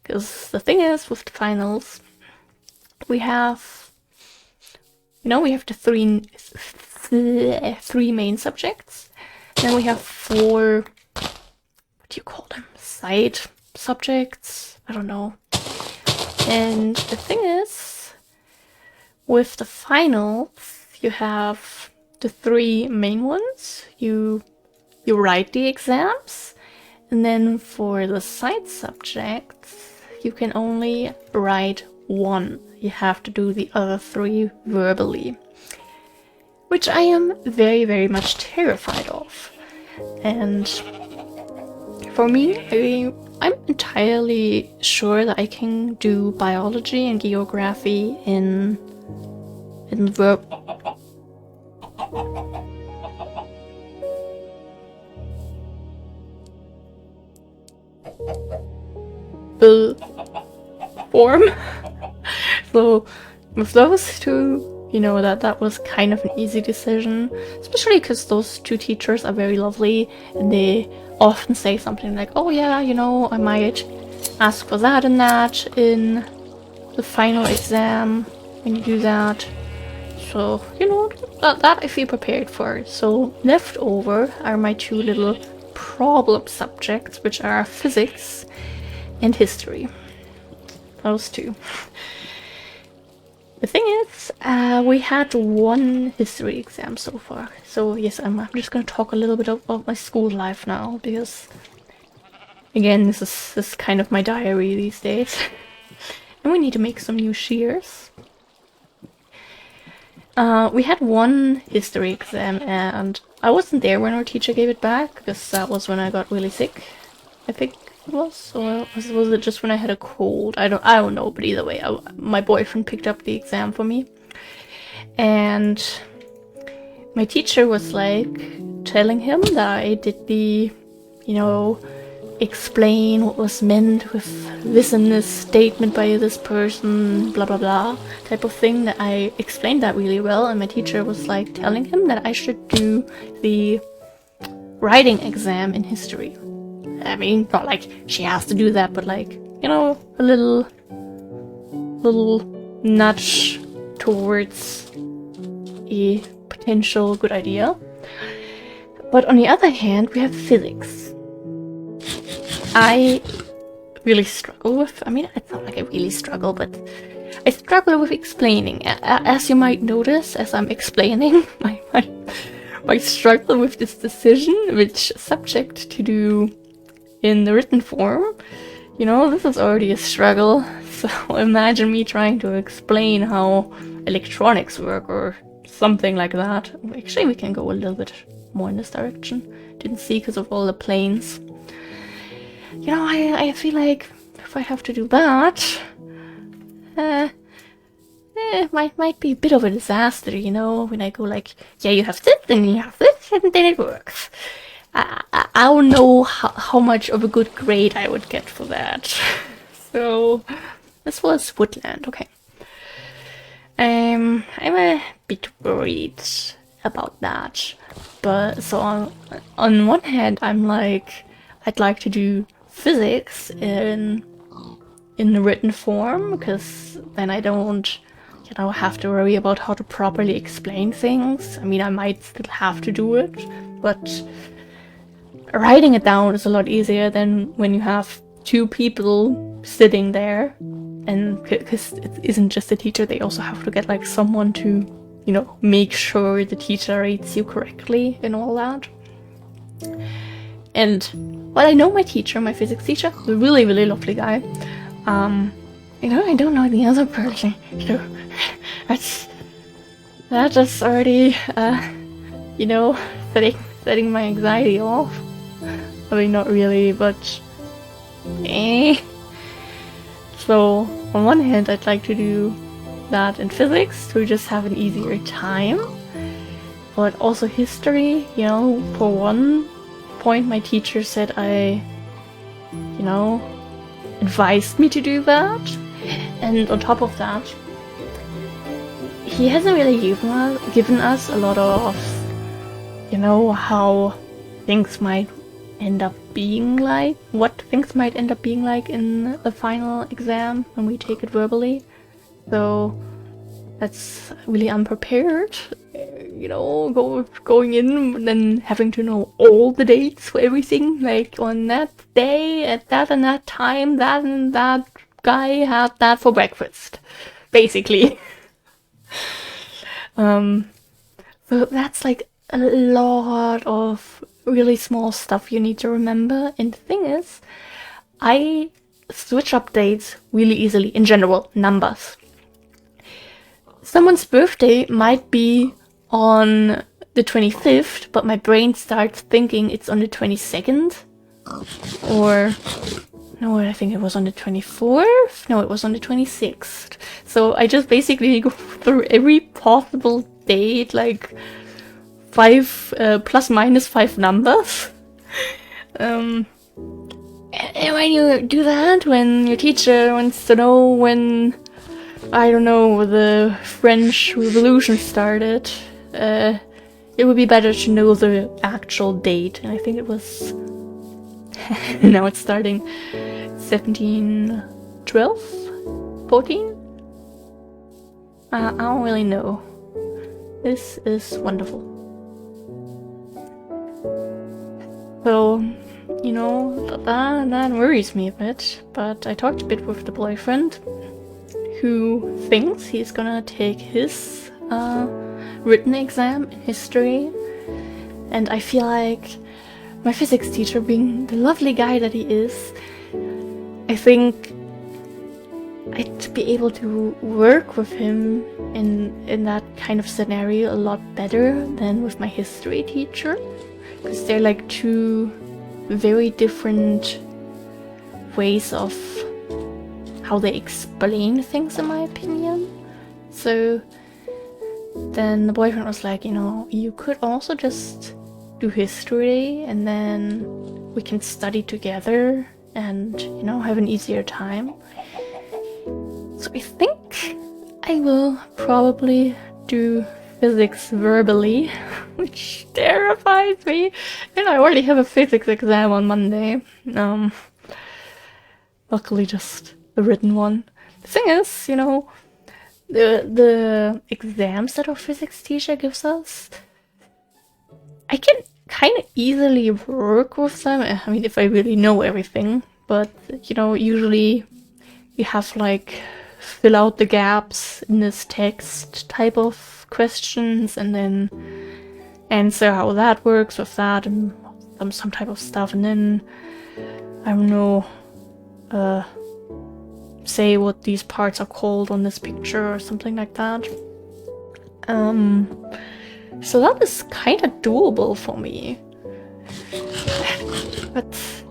Because the thing is, with the finals, we have, we have the three main subjects. Then we have 4, what do you call them? Side subjects? I don't know. And the thing is, with the finals, you have the 3 main ones. You write the exams, and then for the side subjects, you can only write 1. You have to do the other 3 verbally, which I am very, very much terrified of. And for me, I'm entirely sure that I can do biology and geography in verb. Form. So with those 2, that was kind of an easy decision, especially because those 2 teachers are very lovely, and they often say something like, oh yeah, I might ask for that and that in the final exam when you do that. So, that I feel prepared for. So left over are my 2 little problem subjects, which are physics and history. Those 2. The thing is, we had 1 history exam so far. So yes, I'm just going to talk a little bit about my school life now, because again, this is kind of my diary these days. And we need to make some new shears. We had 1 history exam, and I wasn't there when our teacher gave it back, because that was when I got really sick, I think it was. Or was it just when I had a cold? I don't know, but either way, my boyfriend picked up the exam for me. And my teacher was like telling him that I did the, explain what was meant with this and this statement by this person, blah blah blah, type of thing, that I explained that really well. And my teacher was like telling him that I should do the writing exam in history. I mean, not like she has to do that, but like, a little nudge towards a potential good idea. But on the other hand, we have physics. I really struggle with, it's not like I really struggle, but I struggle with explaining. As you might notice, as I'm explaining, my struggle with this decision, which subject to do in the written form, this is already a struggle. So imagine me trying to explain how electronics work or something like that. Actually, we can go a little bit more in this direction. Didn't see because of all the planes. I feel like if I have to do that, it might be a bit of a disaster, when I go like, yeah, you have this, and you have this, and then it works. I don't know how much of a good grade I would get for that. So, this was Woodland, okay. I'm a bit worried about that. But, so on one hand, I'm like, I'd like to do physics in the written form, because then I don't, have to worry about how to properly explain things. I mean, I might still have to do it, but writing it down is a lot easier than when you have 2 people sitting there, and because it isn't just the teacher, they also have to get like someone to, make sure the teacher rates you correctly and all that. And while I know my teacher, my physics teacher, a really, really lovely guy, I don't know the other person. That just already, setting my anxiety off. I mean, not really, but So, on one hand, I'd like to do that in physics to just have an easier time, but also history, for one point my teacher said advised me to do that, and on top of that, he hasn't really given us a lot of, how things might end up being like, what things might end up being like in the final exam when we take it verbally. So that's really unprepared, you know, going in and then having to know all the dates for everything, like on that day, at that and that time, that and that guy had that for breakfast, basically. So that's like a lot of really small stuff you need to remember. And the thing is, I switch up dates really easily in general, numbers. Someone's birthday might be on the 25th, but my brain starts thinking it's on the 22nd. Or, no, I think it was on the 24th? No, it was on the 26th. So I just basically go through every possible date, like plus minus 5 numbers. And when you do that, when your teacher wants to know when, I don't know, the French Revolution started, it would be better to know the actual date. And I think it was... now it's starting 1712? 14? I don't really know. This is wonderful. So, you know, that worries me a bit, but I talked a bit with the boyfriend, who thinks he's gonna take his written exam in history, and I feel like my physics teacher, being the lovely guy that he is, I think I'd be able to work with him in that kind of scenario a lot better than with my history teacher, because they're like two very different ways of how they explain things, in my opinion. So then the boyfriend was like, you know, you could also just do history and then we can study together and, you know, have an easier time. So I think I will probably do physics verbally, which terrifies me. And I already have a physics exam on Monday. Luckily just the written one. The thing is, you know, the exams that our physics teacher gives us, I can kind of easily work with them. I mean, if I really know everything. But, you know, usually you have like fill out the gaps in this text type of questions and then answer how that works with that and some type of stuff, and then I don't know, say what these parts are called on this picture or something like that. So that is kind of doable for me, but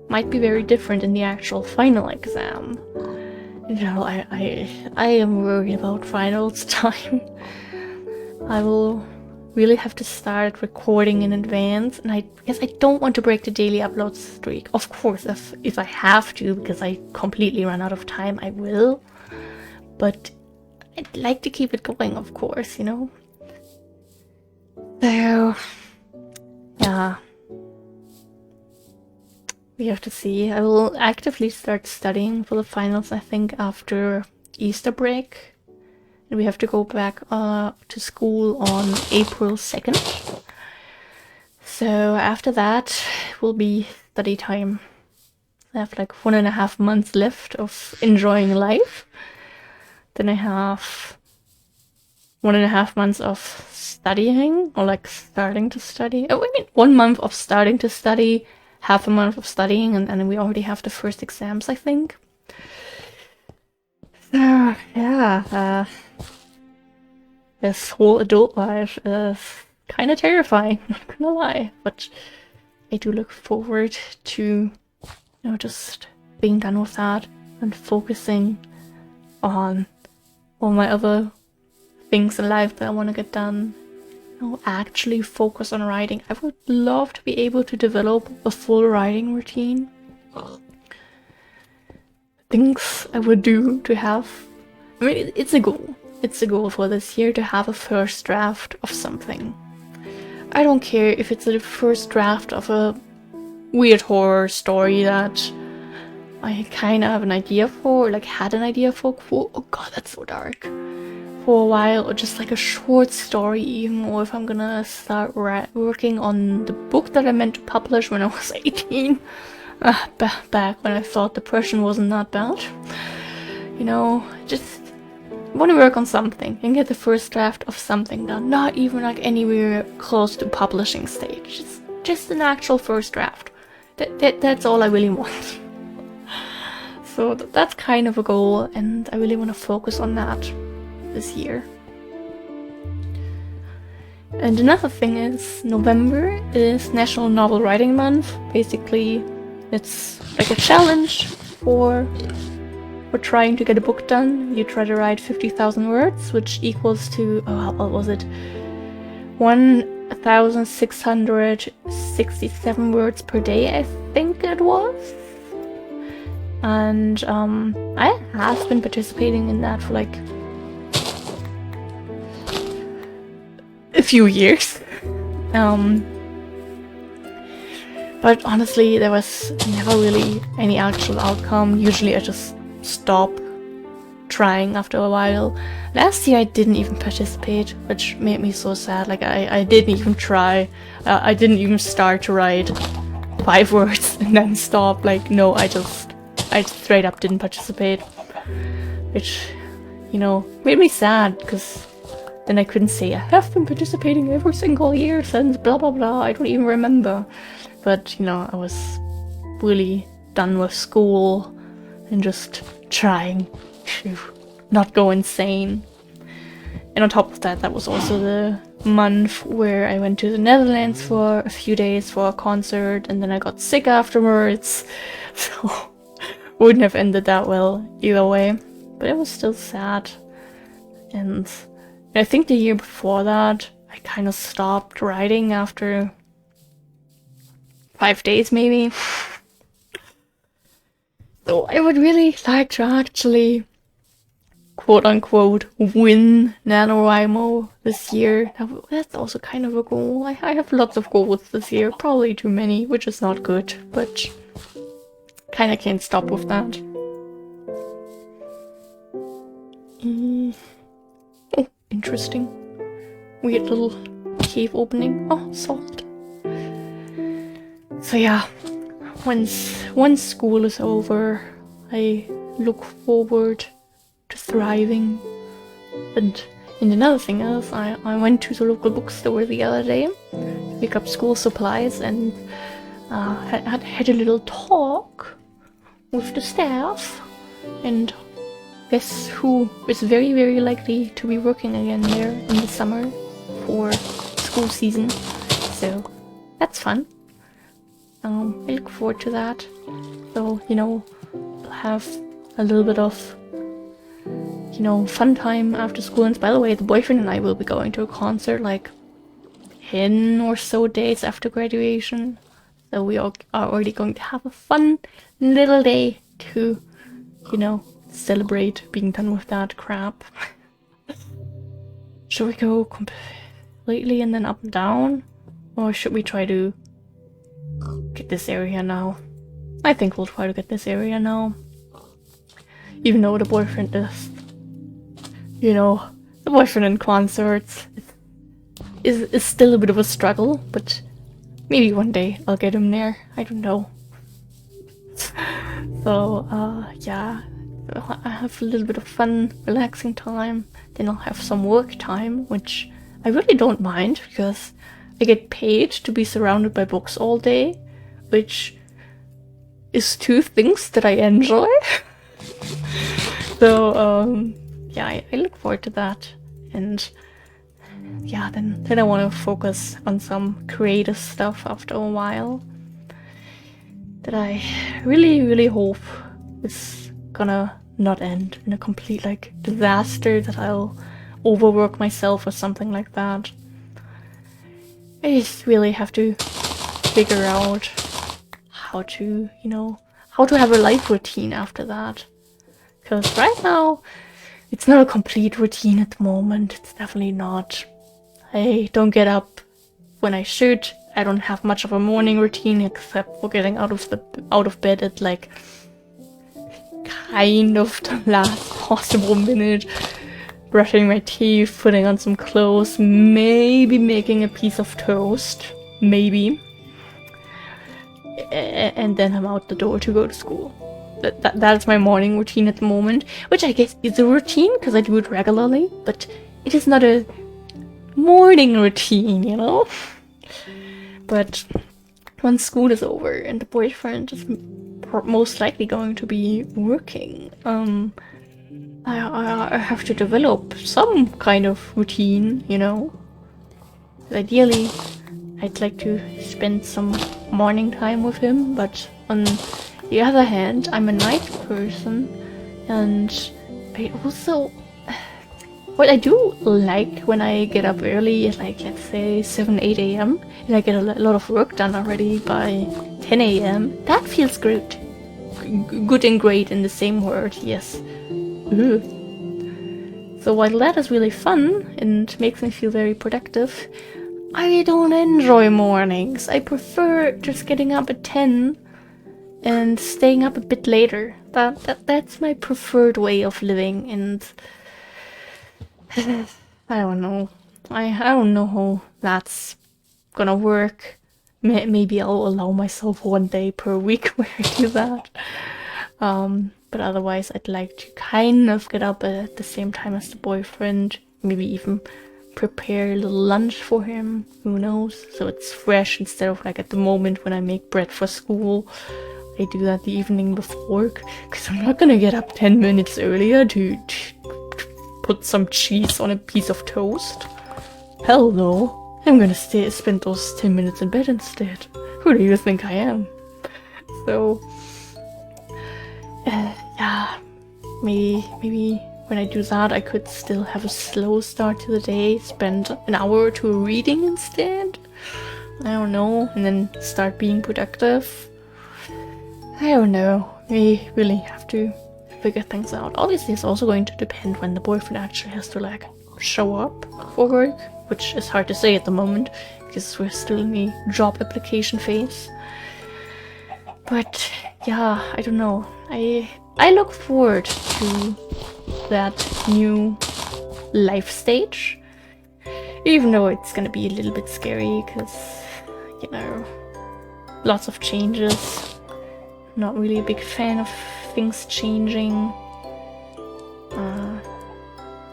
might be very different in the actual final exam. You know, I am worried about finals time. I will really have to start recording in advance, and because I don't want to break the daily upload streak. Of course, if I have to, because I completely run out of time, I will. But I'd like to keep it going, of course, you know? So, yeah. We have to see. I will actively start studying for the finals, I think, after Easter break. And we have to go back to school on April 2nd. So after that will be study time. I have like 1.5 months left of enjoying life. Then I have 1.5 months of studying, or like starting to study. Oh, I mean 1 month of starting to study, half a month of studying, and then we already have the first exams, I think. So, yeah, this whole adult life is kind of terrifying, not gonna lie, but I do look forward to, you know, just being done with that and focusing on all my other things in life that I want to get done. You know, actually focus on writing. I would love to be able to develop a full writing routine. Things I would do to have, I mean, it's a goal. It's a goal for this year to have a first draft of something. I don't care if it's the first draft of a weird horror story that I kind of have an idea for, like had an idea for. Oh god, that's so dark. For a while, or just like a short story even, or if I'm gonna start working on the book that I meant to publish when I was 18. Back when I thought depression wasn't that bad. You know, just want to work on something and get the first draft of something done. Not even like anywhere close to publishing stage. Just an actual first draft. That's all I really want. So that's kind of a goal, and I really want to focus on that this year. And another thing is, November is National Novel Writing Month. Basically, it's like a challenge for trying to get a book done. You try to write 50,000 words, which equals to, what was it? 1,667 words per day, I think it was. And I have been participating in that for like a few years. But honestly, there was never really any actual outcome. Usually I just stop trying after a while. Last year I didn't even participate, which made me so sad. Like I didn't even try. I didn't even start to write 5 words and then stop. Like no, I straight up didn't participate, which, you know, made me sad, because then I couldn't say I have been participating every single year since blah blah blah. I don't even remember. But, you know, I was really done with school and just trying to not go insane. And on top of that, that was also the month where I went to the Netherlands for a few days for a concert, and then I got sick afterwards. So wouldn't have ended that well either way. But it was still sad. And I think the year before that, I kind of stopped writing after 5 days maybe. So I would really like to actually, quote unquote, win NaNoWriMo this year. That's also kind of a goal. I have lots of goals this year, probably too many, which is not good, but kinda can't stop with that. Oh, interesting. Weird little cave opening. Oh, salt. So yeah, once school is over, I look forward to thriving. And another thing is, I went to the local bookstore the other day to pick up school supplies, and had a little talk with the staff, and guess who is very, very likely to be working again there in the summer for school season. So that's fun. I look forward to that. So, you know, I'll have a little bit of, you know, fun time after school. And by the way, the boyfriend and I will be going to a concert like 10 or so days after graduation. So we are already going to have a fun little day to, you know, celebrate being done with that crap. Should we go completely and then up and down? Or should we try to get this area now? I think we'll try to get this area now. Even though the boyfriend is, you know, the boyfriend in concerts is still a bit of a struggle, but maybe one day I'll get him there. I don't know. So, yeah, I have a little bit of fun, relaxing time. Then I'll have some work time, which I really don't mind, because I get paid to be surrounded by books all day, which is 2 things that I enjoy. So, yeah, I look forward to that. And yeah, then I want to focus on some creative stuff after a while that I really, really hope is gonna not end in a complete, like, disaster, that I'll overwork myself or something like that. I just really have to figure out how to, you know, how to have a life routine after that. Because right now, it's not a complete routine at the moment. It's definitely not. I don't get up when I should. I don't have much of a morning routine except for getting out of bed at like kind of the last possible minute, brushing my teeth, putting on some clothes, maybe making a piece of toast, maybe, and then I'm out the door to go to school. That's my morning routine at the moment, which I guess is a routine because I do it regularly, but it is not a morning routine, you know? But once school is over and the boyfriend is most likely going to be working, I have to develop some kind of routine, you know? Ideally, I'd like to spend some morning time with him, but on the other hand, I'm a night person, and I also... What I do like when I get up early, like let's say 7-8 a.m, and I get a lot of work done already by 10 a.m, that feels great. Good and great in the same word, yes. Ugh. So while that is really fun and makes me feel very productive, I don't enjoy mornings. I prefer just getting up at 10 and staying up a bit later. That's my preferred way of living, and I don't know. I don't know how that's gonna work. Maybe I'll allow myself 1 day per week where I do that. But otherwise I'd like to kind of get up at the same time as the boyfriend. Maybe even prepare a little lunch for him, who knows? So it's fresh instead of like at the moment when I make bread for school. I do that the evening before, because I'm not gonna get up 10 minutes earlier to put some cheese on a piece of toast. Hell no. I'm gonna spend those 10 minutes in bed instead. Who do you think I am? So, yeah, maybe when I do that, I could still have a slow start to the day, spend an hour or two reading instead. I don't know, and then start being productive. I don't know. We really have to figure things out. Obviously, it's also going to depend when the boyfriend actually has to like show up for work, which is hard to say at the moment because we're still in the job application phase. But yeah, I don't know. I look forward to that new life stage, even though it's gonna be a little bit scary because, you know, lots of changes. Not really a big fan of things changing.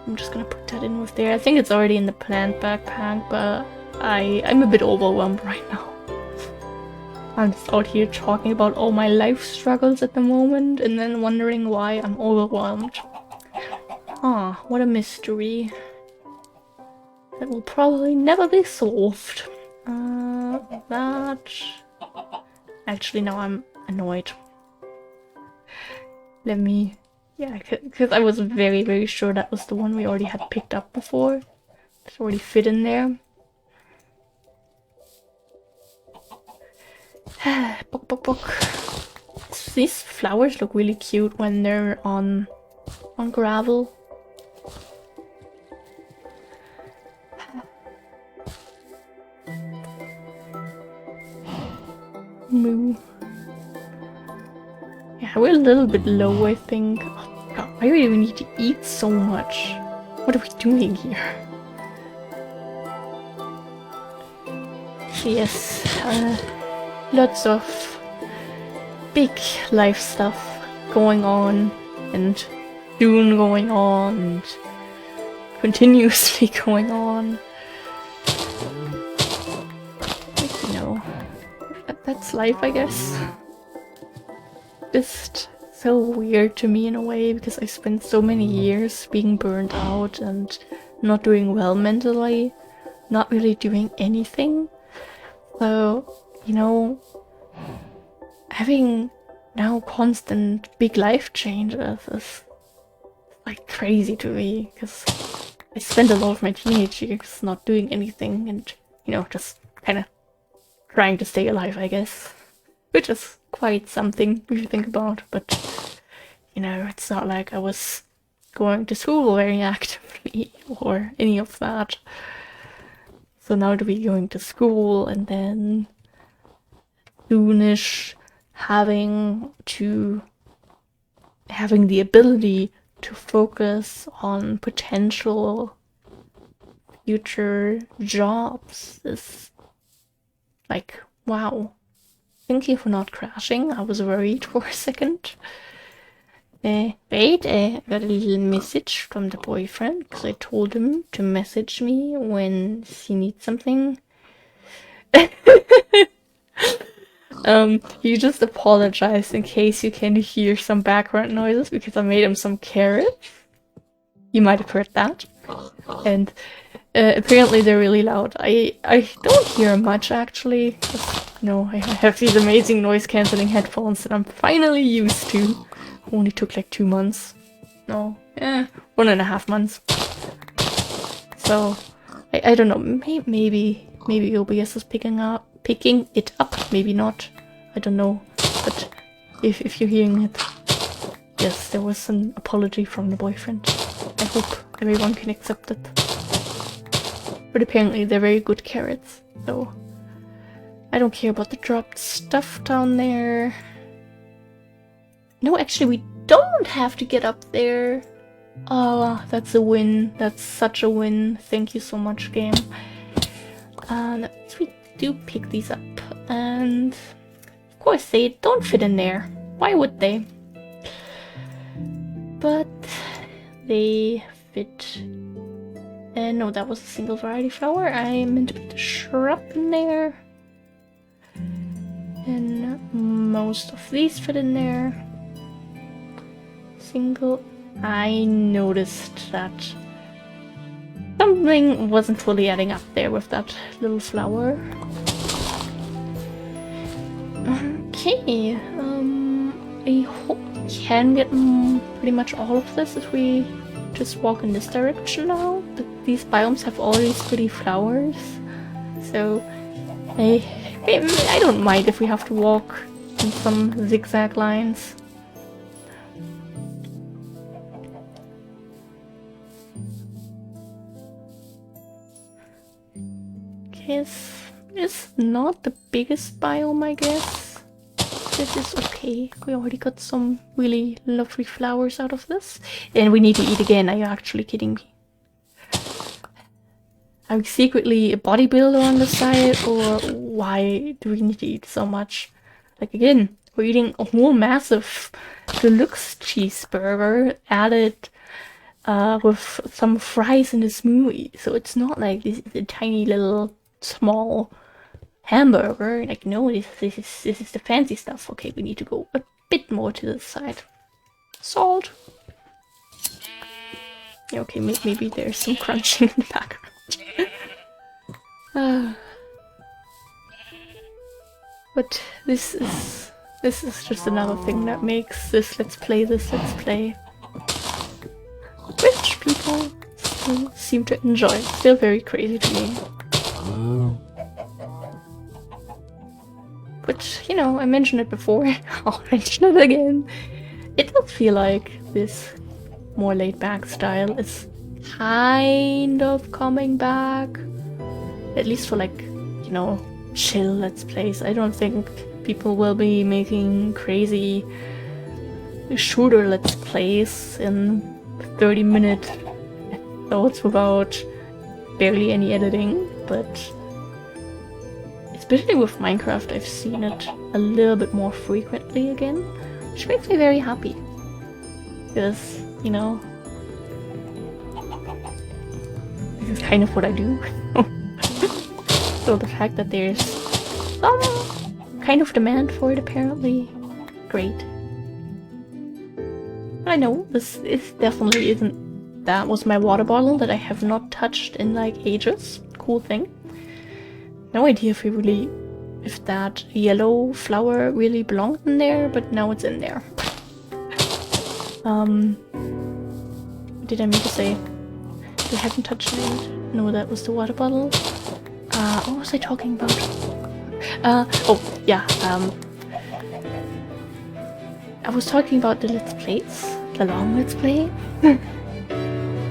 I'm just gonna put that in with there. I think it's already in the plant backpack, but I'm a bit overwhelmed right now. I'm just out here talking about all my life struggles at the moment and then wondering why I'm overwhelmed. Ah, what a mystery. That will probably never be solved. That... Actually, now I'm annoyed. Let me... Yeah, because I was very, very sure that was the one we already had picked up before. It's already fit in there. Bok, bok, bok. These flowers look really cute when they're on gravel. Moo. Yeah, we're a little bit low, I think. Oh god, why do we need to eat so much? What are we doing here? Yes, lots of big life stuff going on, and soon going on, and continuously going on. But, you know, that's life, I guess. Just so weird to me in a way, because I spent so many years being burned out and not doing well mentally, not really doing anything. So, you know, having now constant big life changes is like crazy to me, because I spent a lot of my teenage years not doing anything and, you know, just kind of trying to stay alive, I guess. Which is quite something if you think about, but, you know, it's not like I was going to school very actively or any of that. So now to be going to school and then soonish having the ability to focus on potential future jobs is like, wow. Thank you for not crashing. I was worried for a second. Wait, I got a little message from the boyfriend because I told him to message me when he needs something. He just apologized in case you can hear some background noises because I made him some carrots. You might have heard that. And apparently they're really loud. I don't hear much actually. No, I have these amazing noise cancelling headphones that I'm finally used to. Only took like 2 months. No, 1.5 months. So I don't know. Maybe OBS is picking it up. Maybe not. I don't know. But if you're hearing it, yes, there was an apology from the boyfriend. I hope everyone can accept it. But apparently they're very good carrots, so I don't care about the dropped stuff down there. No, actually we don't have to get up there. Oh, that's a win. That's such a win. Thank you so much, game. We do pick these up, and of course they don't fit in there. Why would they? But they fit. No, that was a single variety flower. I meant to put the shrub in there. And most of these fit in there. Single. I noticed that something wasn't fully adding up there with that little flower. Okay, I hope we can get pretty much all of this if we just walk in this direction now. These biomes have all these pretty flowers, so I don't mind if we have to walk in some zigzag lines. It's not the biggest biome, I guess. This is okay. We already got some really lovely flowers out of this. And we need to eat again. Are you actually kidding me? Are we secretly a bodybuilder on the side? Or why do we need to eat so much? Like again, we're eating a whole massive deluxe cheeseburger added with some fries in a smoothie. So it's not like this is a tiny little small hamburger. Like, no, this is the fancy stuff. Okay, we need to go a bit more to the side. Salt. Okay, maybe there's some crunching in the background. But this is just another thing that makes this let's play. Which people still seem to enjoy. Still very crazy to me. But, you know, I mentioned it before, I'll mention it again. It does feel like this more laid-back style is kind of coming back. At least for, like, you know, chill let's plays. I don't think people will be making crazy shooter let's plays in 30-minute episodes without barely any editing, but especially with Minecraft, I've seen it a little bit more frequently again, which makes me very happy. Because, you know, this is kind of what I do. So the fact that there's some kind of demand for it, apparently, great. I know, this definitely isn't... That was my water bottle that I have not touched in, like, ages. Cool thing. No idea if that yellow flower really belonged in there, but now it's in there. What did I mean to say? I haven't touched it. No, that was the water bottle. What was I talking about? Oh, yeah, I was talking about the Let's Plays. The long Let's Play.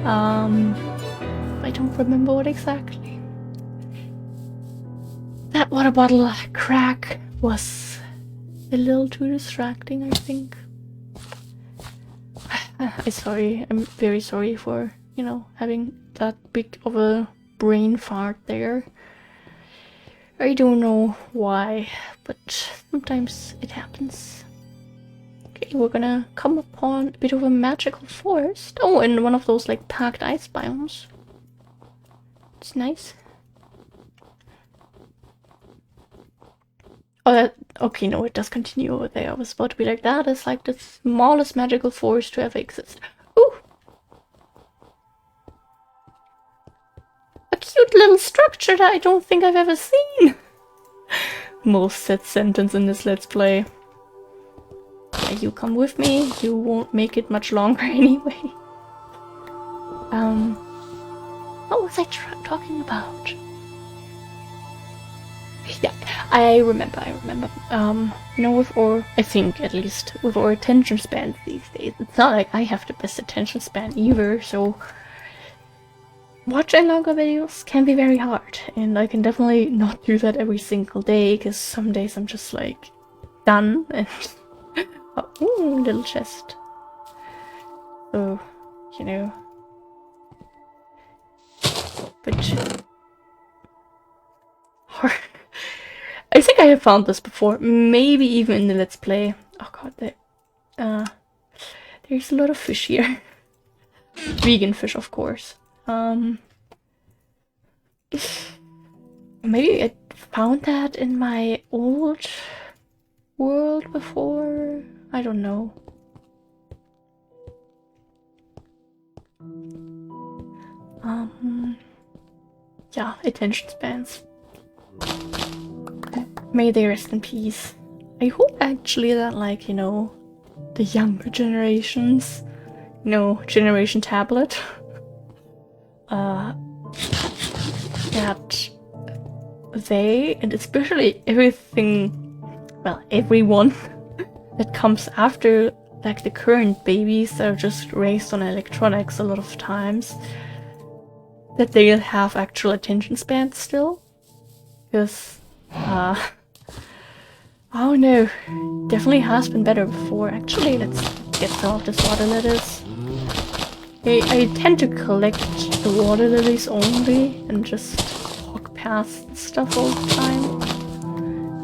I don't remember what exactly. that water bottle crack was a little too distracting, I think. I'm very sorry for, you know, having that big of a brain fart there. I don't know why, but sometimes it happens. Okay, we're gonna come upon a bit of a magical forest. Oh, and one of those like packed ice biomes. It's nice. Oh, that, okay, no, it does continue over there. I was about to be like, that is like the smallest magical forest to ever exist. Ooh! A cute little structure that I don't think I've ever seen! Most said sentence in this Let's Play. Yeah, you come with me, you won't make it much longer anyway. What was I talking about? Yeah, I remember. You know, I think at least, with our attention spans these days, it's not like I have the best attention span either, so watching longer videos can be very hard, and I can definitely not do that every single day, because some days I'm just like, done, and oh, ooh, little chest. So, you know. But I think I have found this before, maybe even in the Let's Play. Oh god, there's a lot of fish here. Vegan fish, of course. Maybe I found that in my old world before? I don't know. Yeah, attention spans. May they rest in peace. I hope actually that, like, you know, the younger generations, you know, Generation Tablet, that they, and especially everyone that comes after, like, the current babies that are just raised on electronics a lot of times, that they'll have actual attention spans still. Because, oh no, definitely has been better before. Actually, let's get some of this water lettuce. I tend to collect the water lilies only and just walk past stuff all the time.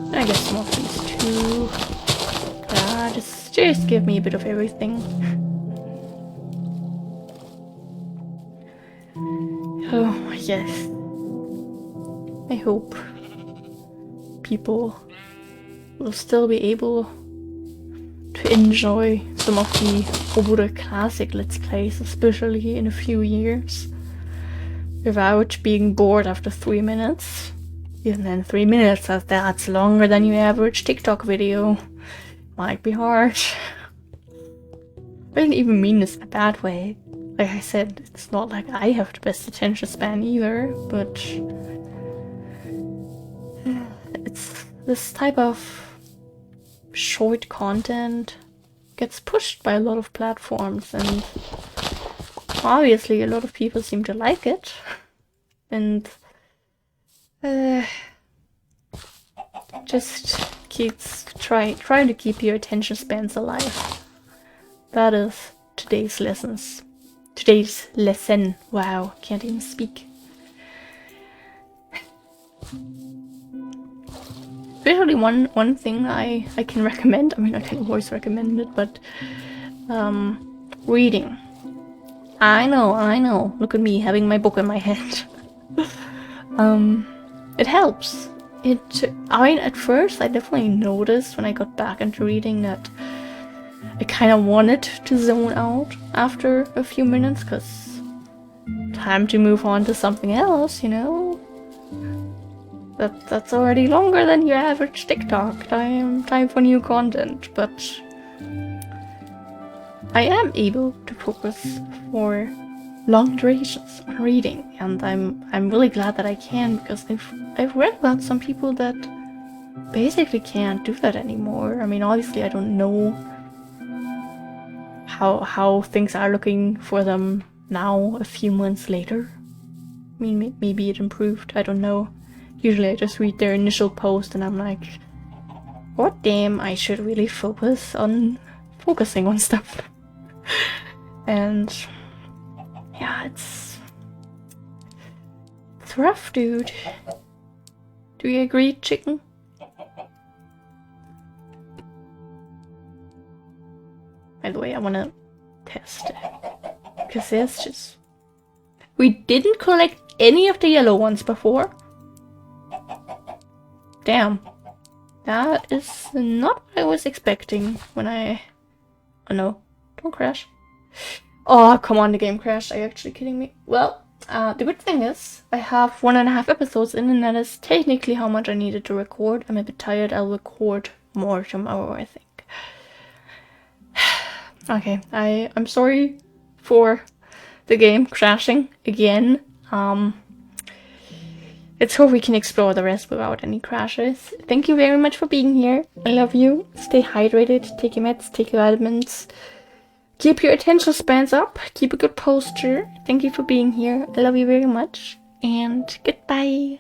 And I guess some of these too. Yeah, just give me a bit of everything. Oh, yes. I hope people will still be able to enjoy some of the older classic Let's Plays, especially in a few years, without being bored after 3 minutes. Even then, 3 minutes, that's longer than your average TikTok video. Might be hard. I didn't even mean this in a bad way. Like I said, it's not like I have the best attention span either, but it's this type of short content gets pushed by a lot of platforms, and obviously a lot of people seem to like it, and just keeps trying to keep your attention spans alive. That is today's lesson. Wow, can't even speak. Especially one thing I can recommend, I mean, I can always recommend it, but reading. I know, look at me having my book in my hand. It helps. I mean, at first I definitely noticed when I got back into reading that I kind of wanted to zone out after a few minutes, because time to move on to something else, you know? That's already longer than your average TikTok. Time for new content, but I am able to focus for long durations on reading, and I'm really glad that I can, because I've read about some people that basically can't do that anymore. I mean, obviously I don't know how things are looking for them now a few months later. I mean, maybe it improved, I don't know. Usually I just read their initial post and I'm like, what damn, I should really focusing on stuff. And yeah, it's rough, dude. Do you agree, chicken? By the way, I wanna test it. Because there's just... We didn't collect any of the yellow ones before. Damn. That is not what I was expecting when I... Oh no, don't crash. Oh, come on, the game crashed. Are you actually kidding me? Well, the good thing is, I have 1.5 episodes in, and that is technically how much I needed to record. I'm a bit tired. I'll record more tomorrow, I think. Okay, I'm sorry for the game crashing again. Let's hope we can explore the rest without any crashes. Thank you very much for being here. I love you. Stay hydrated, take your meds, take your vitamins. Keep your attention spans up, keep a good posture. Thank you for being here. I love you very much, and goodbye.